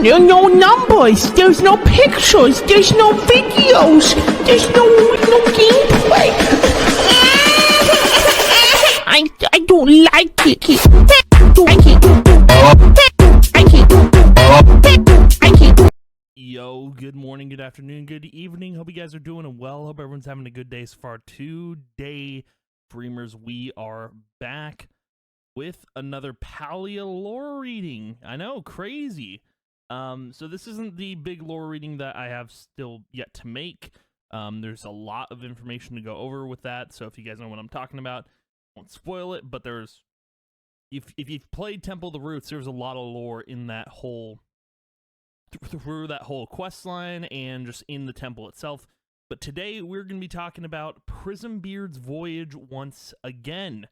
no numbers, there's no pictures, there's no videos, there's no gameplay. I don't like it. Yo, good morning, good afternoon, good evening. Hope you guys are doing well. Hope everyone's having a good day so far. Today, Dreamers, we are back with another Palia lore reading. I know, crazy. So this isn't the big lore reading that I have still yet to make. There's a lot of information to go over with that, so if you guys know what I'm talking about, I won't spoil it, but there's... If you've played Temple of the Roots, there's a lot of lore in that whole... through that whole quest line and just in the temple itself. But today we're going to be talking about Prismbeard's Voyage once again.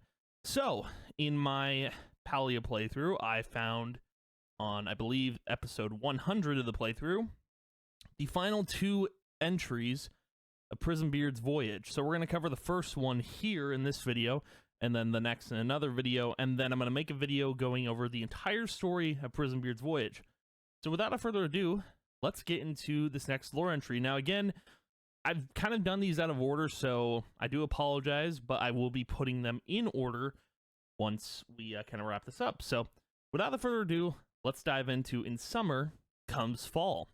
So, in my Palia playthrough, I found on, I believe, episode 100 of the playthrough, the final two entries of Prismbeard's Voyage. So we're going to cover the first one here in this video, and then the next in another video, and then I'm going to make a video going over the entire story of Prismbeard's Voyage. So without further ado, let's get into this next lore entry. Now again, I've kind of done these out of order, so I do apologize, but I will be putting them in order once we kind of wrap this up. So without further ado, let's dive into In Summer Comes Fall.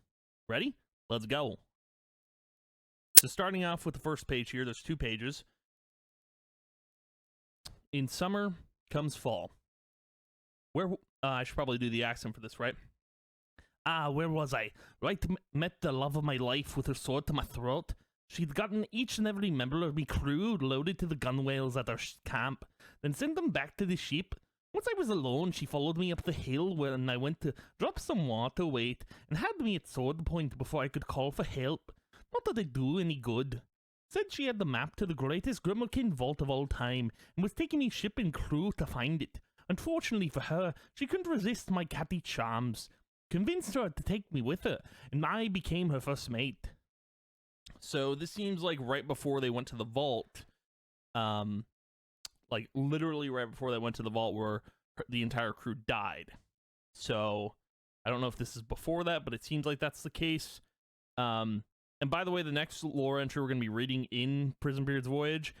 Ready? Let's go. So starting off with the first page here, there's two pages. In Summer Comes Fall. Where I should probably do the accent for this, right? Where was I? Right, met the love of my life with her sword to my throat. She'd gotten each and every member of me crew loaded to the gunwales at our camp, then sent them back to the ship. Once I was alone, she followed me up the hill when I went to drop some water weight and had me at sword point before I could call for help. Not that it'd do any good. Said she had the map to the greatest Grimalkin vault of all time and was taking me ship and crew to find it. Unfortunately for her, she couldn't resist my catty charms. Convinced her to take me with her, and I became her first mate. So this seems like right before they went to the vault, like literally right before they went to the vault where the entire crew died. So I don't know if this is before that, but it seems like that's the case. And by the way, the next lore entry we're going to be reading in Prismbeard's Voyage,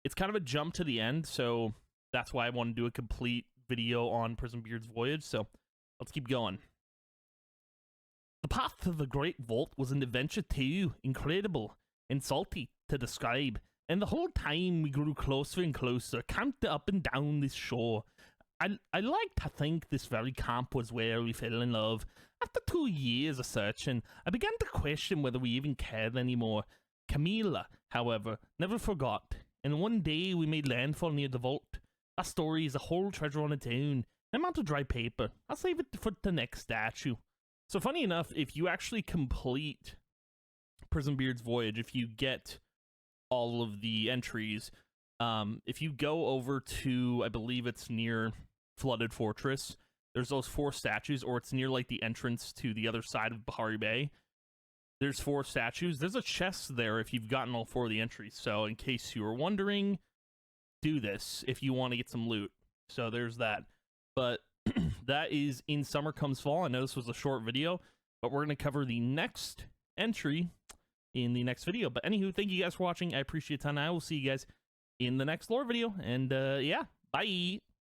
it's kind of a jump to the end, so that's why I want to do a complete video on Prismbeard's Voyage. So let's keep going. The path to the Great Vault was an adventure too, incredible and salty to describe, and the whole time we grew closer and closer, camped up and down this shore. I like to think this very camp was where we fell in love. After 2 years of searching, I began to question whether we even cared anymore. Camila, however, never forgot, and one day we made landfall near the vault. Our story is a whole treasure on its own. I'm out of dry paper. I'll save it for the next statue. So funny enough, if you actually complete Prismbeard's Voyage, if you get all of the entries, if you go over to, I believe it's near Flooded Fortress, there's those 4 statues, or it's near like the entrance to the other side of Bahari Bay. There's 4 statues. There's a chest there if you've gotten all 4 of the entries. So in case you were wondering, do this if you want to get some loot. So there's that. But that is In Summer Comes Fall. I know this was a short video, but we're going to cover the next entry in the next video. But anywho, thank you guys for watching. I appreciate it a ton. I will see you guys in the next lore video. And yeah, bye.